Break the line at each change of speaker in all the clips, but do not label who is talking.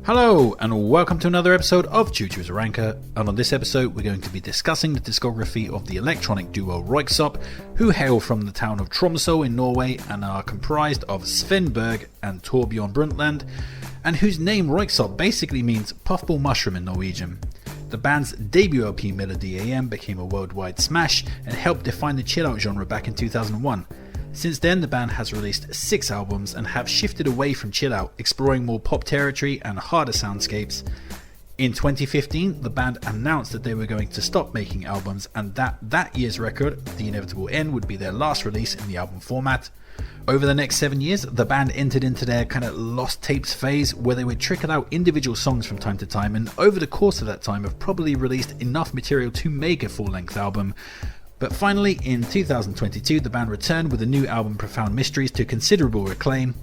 Hello and welcome to another episode of Chuchu's Ranker, and on this episode we're going to be discussing the discography of the electronic duo Royksopp, who hail from the town of Tromsø in Norway and are comprised of Sven Berg and Torbjørn Brundtland, and whose name Royksopp basically means puffball mushroom in Norwegian. The band's debut LP Melody AM became a worldwide smash and helped define the chill out genre back in 2001. Since then, the band has released 6 albums and have shifted away from chill out, exploring more pop territory and harder soundscapes. In 2015, the band announced that they were going to stop making albums and that year's record, The Inevitable End, would be their last release in the album format. Over the next 7 years, the band entered into their kind of lost tapes phase where they would trickle out individual songs from time to time, and over the course of that time have probably released enough material to make a full-length album. But finally, in 2022, the band returned with a new album, Profound Mysteries, to considerable acclaim.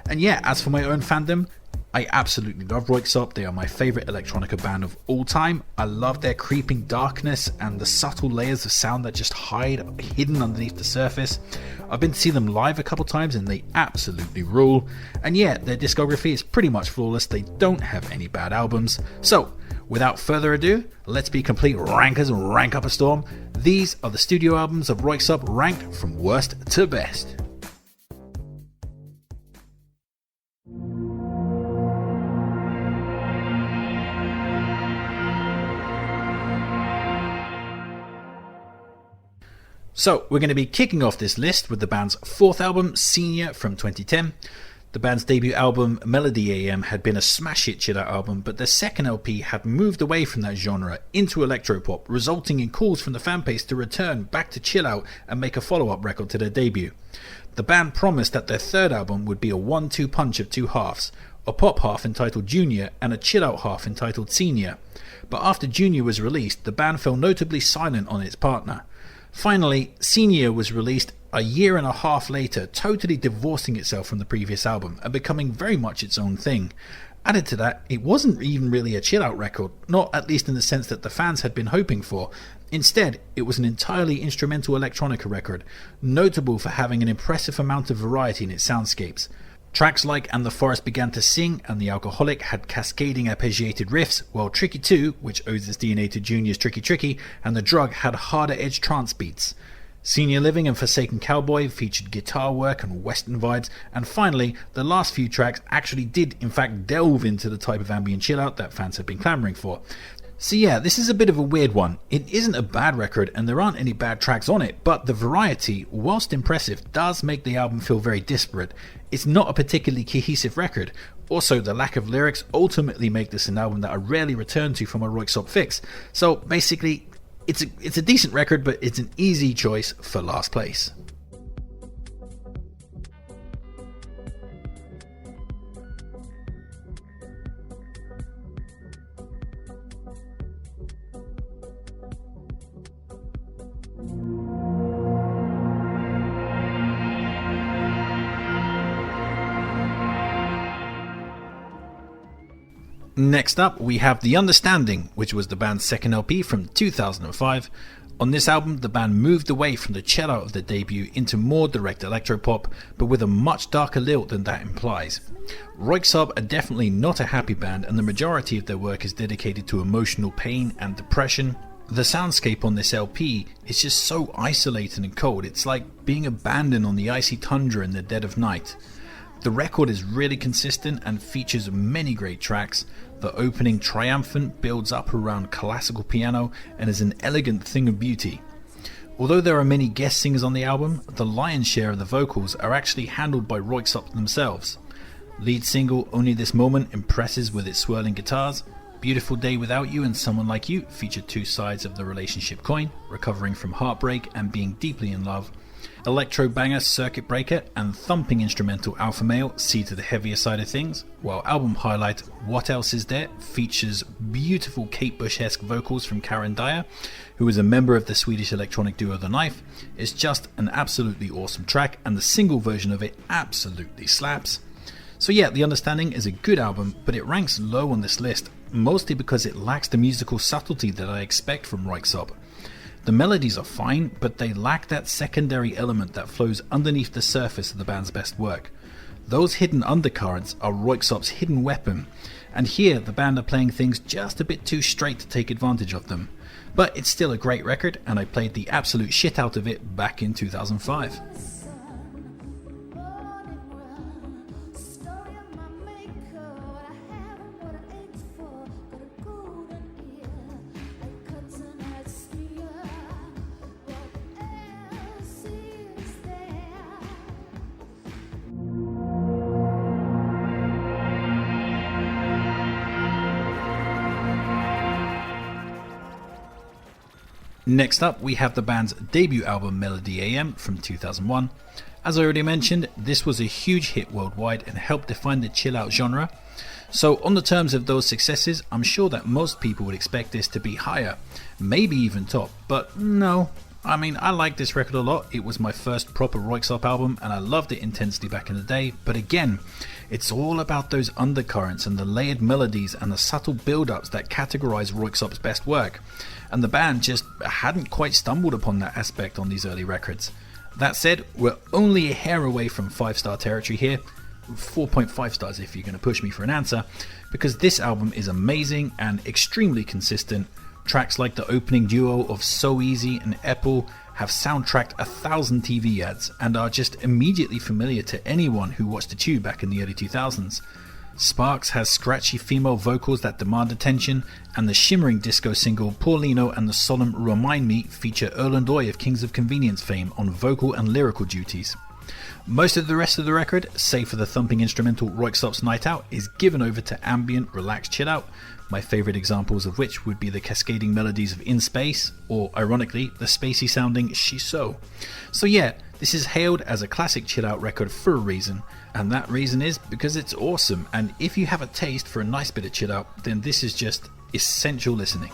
And yeah, as for my own fandom, I absolutely love Royksopp. They are my favourite electronica band of all time. I love their creeping darkness and the subtle layers of sound that just hide hidden underneath the surface. I've been to see them live a couple times and they absolutely rule. And yeah, their discography is pretty much flawless. They don't have any bad albums. So, without further ado, let's be complete rankers and rank up a storm. These are the studio albums of Royksopp ranked from worst to best. So, we're going to be kicking off this list with the band's 4th album, Senior, from 2010. The band's debut album, Melody AM, had been a smash hit chill out album, but their second LP had moved away from that genre into electropop, resulting in calls from the fan base to return back to chill out and make a follow-up record to their debut. The band promised that their third album would be a 1-2 punch of 2 halves, a pop half entitled Junior and a chill out half entitled Senior. But after Junior was released, the band fell notably silent on its partner. Finally, Senior was released a year and a half later, totally divorcing itself from the previous album and becoming very much its own thing. Added to that, it wasn't even really a chill-out record, not at least in the sense that the fans had been hoping for. Instead, it was an entirely instrumental electronica record, notable for having an impressive amount of variety in its soundscapes. Tracks like And the Forest Began to Sing and The Alcoholic had cascading arpeggiated riffs, while Tricky 2, which owes its DNA to Junior's Tricky Tricky, and The Drug had harder edge trance beats. Senior Living and Forsaken Cowboy featured guitar work and western vibes, and finally, the last few tracks actually did in fact delve into the type of ambient chill out that fans had been clamouring for. So yeah, this is a bit of a weird one. It isn't a bad record and there aren't any bad tracks on it, but the variety, whilst impressive, does make the album feel very disparate. It's not a particularly cohesive record. Also, the lack of lyrics ultimately make this an album that I rarely return to from a Royksopp fix. So basically, it's a decent record, but it's an easy choice for last place. Next up, we have The Understanding, which was the band's second LP from 2005. On this album, the band moved away from the chill out of their debut into more direct electropop, but with a much darker lilt than that implies. Royksopp are definitely not a happy band, and the majority of their work is dedicated to emotional pain and depression. The soundscape on this LP is just so isolated and cold. It's like being abandoned on the icy tundra in the dead of night. The record is really consistent and features many great tracks. The opening Triumphant builds up around classical piano and is an elegant thing of beauty. Although there are many guest singers on the album, the lion's share of the vocals are actually handled by Royksopp themselves. Lead single Only This Moment impresses with its swirling guitars. Beautiful Day Without You and Someone Like You feature two sides of the relationship coin, recovering from heartbreak and being deeply in love. Electro banger Circuit Breaker and thumping instrumental Alpha Male see to the heavier side of things, while album highlight What Else Is There features beautiful Kate Bush-esque vocals from Karen Dyer, who is a member of the Swedish electronic duo The Knife. It's just an absolutely awesome track, and the single version of it absolutely slaps. So yeah, The Understanding is a good album, but it ranks low on this list, mostly because it lacks the musical subtlety that I expect from Royksopp. The melodies are fine, but they lack that secondary element that flows underneath the surface of the band's best work. Those hidden undercurrents are Royksopp's hidden weapon, and here the band are playing things just a bit too straight to take advantage of them. But it's still a great record, and I played the absolute shit out of it back in 2005. Next up, we have the band's debut album Melody AM from 2001. As I already mentioned, this was a huge hit worldwide and helped define the chill out genre. So on the terms of those successes, I'm sure that most people would expect this to be higher, maybe even top, but no. I mean, I like this record a lot. It was my first proper Royksopp album and I loved it intensely back in the day, but again, it's all about those undercurrents and the layered melodies and the subtle build-ups that categorize Royksopp's best work, and the band just hadn't quite stumbled upon that aspect on these early records. That said, we're only a hair away from 5-star territory here, 4.5 stars if you're going to push me for an answer, because this album is amazing and extremely consistent. Tracks like the opening duo of So Easy and Apple have soundtracked 1,000 TV ads and are just immediately familiar to anyone who watched the tube back in the early 2000s. Sparks has scratchy female vocals that demand attention, and the shimmering disco single Paulino and the solemn Remind Me feature Erland Oy of Kings of Convenience fame on vocal and lyrical duties. Most of the rest of the record, save for the thumping instrumental Royksopp's Night Out, is given over to ambient, relaxed chill out, my favourite examples of which would be the cascading melodies of In Space, or ironically, the spacey sounding She's So. So yeah, this is hailed as a classic chill out record for a reason, and that reason is because it's awesome, and if you have a taste for a nice bit of chill out, then this is just essential listening.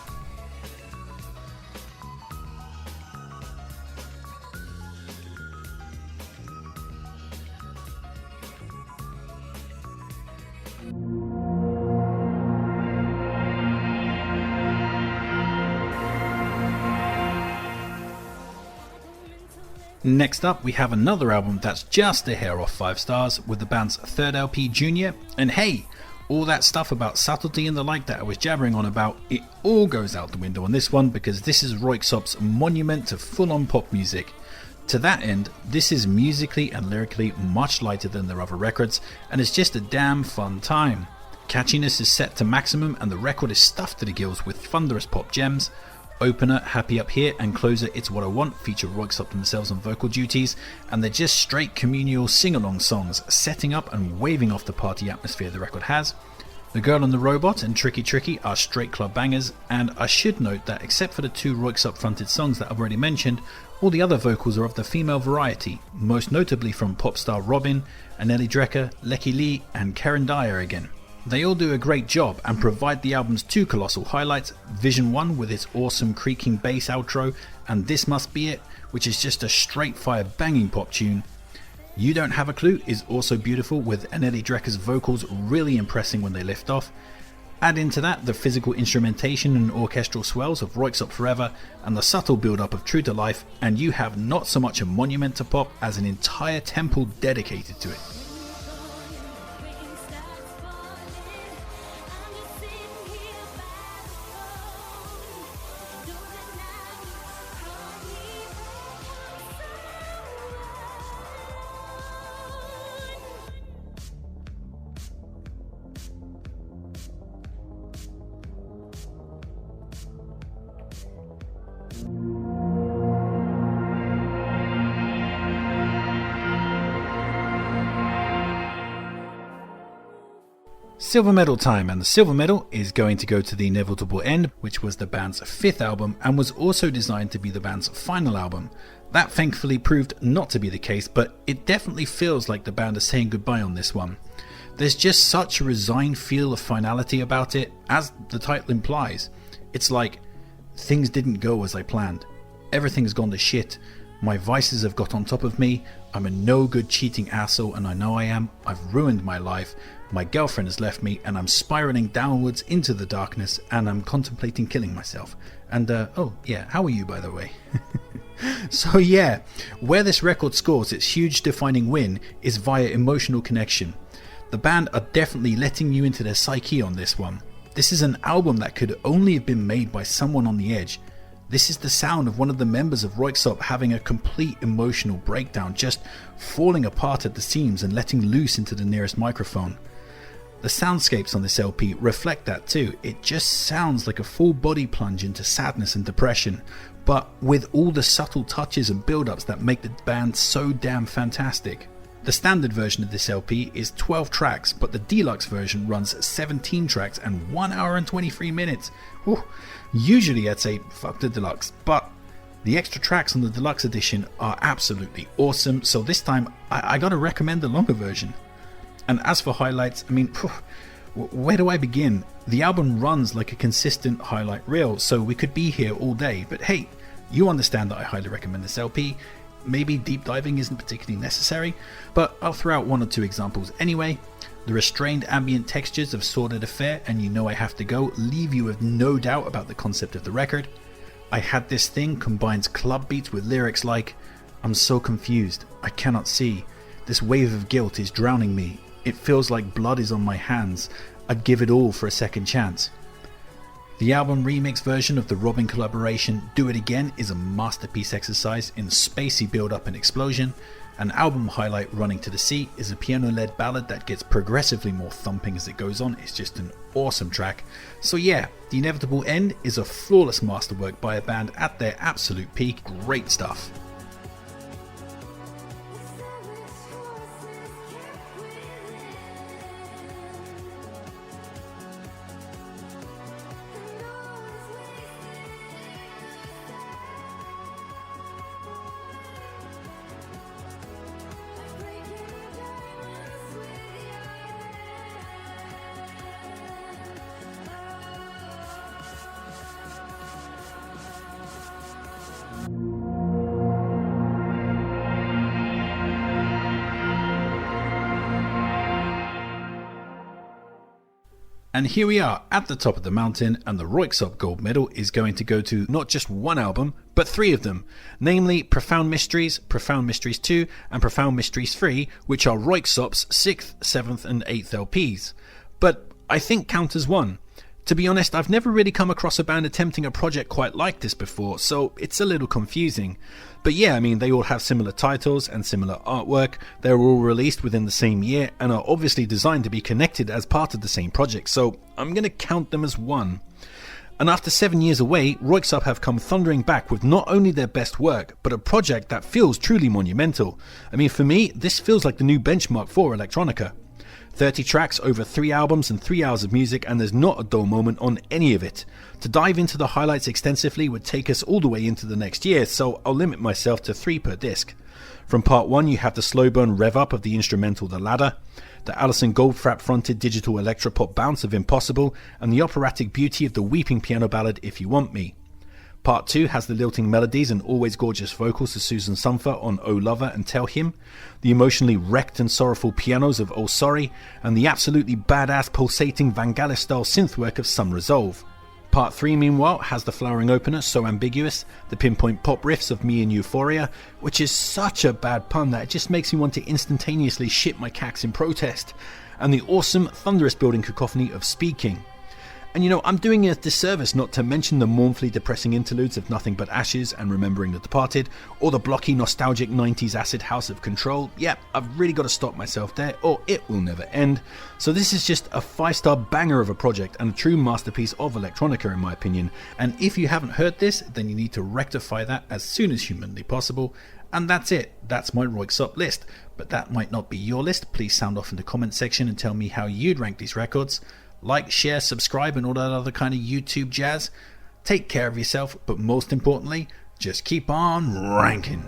Next up, we have another album that's just a hair off 5 stars with the band's third LP Junior, and hey, all that stuff about subtlety and the like that I was jabbering on about, it all goes out the window on this one, because this is Royksopp's monument to full-on pop music. To that end, this is musically and lyrically much lighter than their other records, and it's just a damn fun time. Catchiness is set to maximum and the record is stuffed to the gills with thunderous pop gems. Opener, Happy Up Here, and closer, It's What I Want, feature Royksopp themselves on vocal duties, and they're just straight communal sing-along songs, setting up and waving off the party atmosphere the record has. The Girl and the Robot and Tricky Tricky are straight club bangers, and I should note that except for the 2 Royksopp fronted songs that I've already mentioned, all the other vocals are of the female variety, most notably from pop star Robin, Anneli Drecker, Lecky Lee, and Karen Dyer again. They all do a great job and provide the album's 2 colossal highlights, Vision 1 with its awesome creaking bass outro, and This Must Be It, which is just a straight fire banging pop tune. You Don't Have a Clue is also beautiful, with Anneli Drecker's vocals really impressing when they lift off. Add into that the physical instrumentation and orchestral swells of Royksopp Forever and the subtle build-up of True to Life, and you have not so much a monument to pop as an entire temple dedicated to it. Silver medal time, and the silver medal is going to go to The Inevitable End, which was the band's 5th album and was also designed to be the band's final album. That thankfully proved not to be the case, but it definitely feels like the band is saying goodbye on this one. There's just such a resigned feel of finality about it, as the title implies. It's like, things didn't go as I planned. Everything's gone to shit, My vices have got on top of me. I'm a no good cheating asshole, and I know I am. I've ruined my life. My girlfriend has left me, and I'm spiraling downwards into the darkness, and I'm contemplating killing myself. And oh yeah, how are you, by the way? So yeah, where this record scores its huge defining win is via emotional connection. The band are definitely letting you into their psyche on this one. This is an album that could only have been made by someone on the edge. This is the sound of one of the members of Royksopp having a complete emotional breakdown, just falling apart at the seams and letting loose into the nearest microphone. The soundscapes on this LP reflect that too. It just sounds like a full body plunge into sadness and depression, but with all the subtle touches and build-ups that make the band so damn fantastic. The standard version of this LP is 12 tracks, but the deluxe version runs 17 tracks and 1 hour and 23 minutes. Whew. Usually I'd say fuck the deluxe, but the extra tracks on the deluxe edition are absolutely awesome, so this time I gotta recommend the longer version. And as for highlights, I mean, where do I begin? The album runs like a consistent highlight reel, so we could be here all day, but hey, you understand that I highly recommend this LP. Maybe deep diving isn't particularly necessary, but I'll throw out 1 or 2 examples anyway. The restrained ambient textures of Sordid Affair and You Know I Have to Go leave you with no doubt about the concept of the record. I Had This Thing combines club beats with lyrics like, I'm so confused, I cannot see, this wave of guilt is drowning me, it feels like blood is on my hands, I'd give it all for a second chance. The album remix version of the Robin collaboration Do It Again is a masterpiece exercise in spacey build-up and explosion. An album highlight, Running to the Sea, is a piano-led ballad that gets progressively more thumping as it goes on. It's just an awesome track. So yeah, The Inevitable End is a flawless masterwork by a band at their absolute peak. Great stuff. And here we are at the top of the mountain, and the Royksopp gold medal is going to go to not just one album, but 3 of them, namely Profound Mysteries, Profound Mysteries 2 and Profound Mysteries 3, which are Royksopp's 6th, 7th and 8th LPs. But I think count as one. To be honest, I've never really come across a band attempting a project quite like this before, so it's a little confusing. But yeah, I mean, they all have similar titles and similar artwork, they're all released within the same year and are obviously designed to be connected as part of the same project, so I'm going to count them as one. And after 7 years away, Royksopp have come thundering back with not only their best work, but a project that feels truly monumental. I mean, for me, this feels like the new benchmark for electronica. 30 tracks over 3 albums and 3 hours of music, and there's not a dull moment on any of it. To dive into the highlights extensively would take us all the way into the next year, so I'll limit myself to 3 per disc. From part 1 you have the slow burn rev up of the instrumental The Ladder, the Alison Goldfrapp fronted digital electropop bounce of Impossible, and the operatic beauty of the weeping piano ballad If You Want Me. Part 2 has the lilting melodies and always gorgeous vocals of Susan Sumfer on Oh Lover and Tell Him, the emotionally wrecked and sorrowful pianos of Oh Sorry, and the absolutely badass pulsating Vangelis style synth work of Some Resolve. Part 3 meanwhile has the flowering opener So Ambiguous, the pinpoint pop riffs of Me and Euphoria, which is such a bad pun that it just makes me want to instantaneously shit my cax in protest, and the awesome thunderous building cacophony of Speaking. And you know, I'm doing a disservice not to mention the mournfully depressing interludes of Nothing But Ashes and Remembering the Departed, or the blocky nostalgic 90s acid house of Control. Yeah, I've really got to stop myself there, or it will never end. So this is just a 5-star banger of a project and a true masterpiece of electronica in my opinion. And if you haven't heard this, then you need to rectify that as soon as humanly possible. And that's it, that's my Royksopp list. But that might not be your list. Please sound off in the comment section and tell me how you'd rank these records. Like, share, subscribe and all that other kind of YouTube jazz. Take care of yourself, but most importantly, just keep on ranking.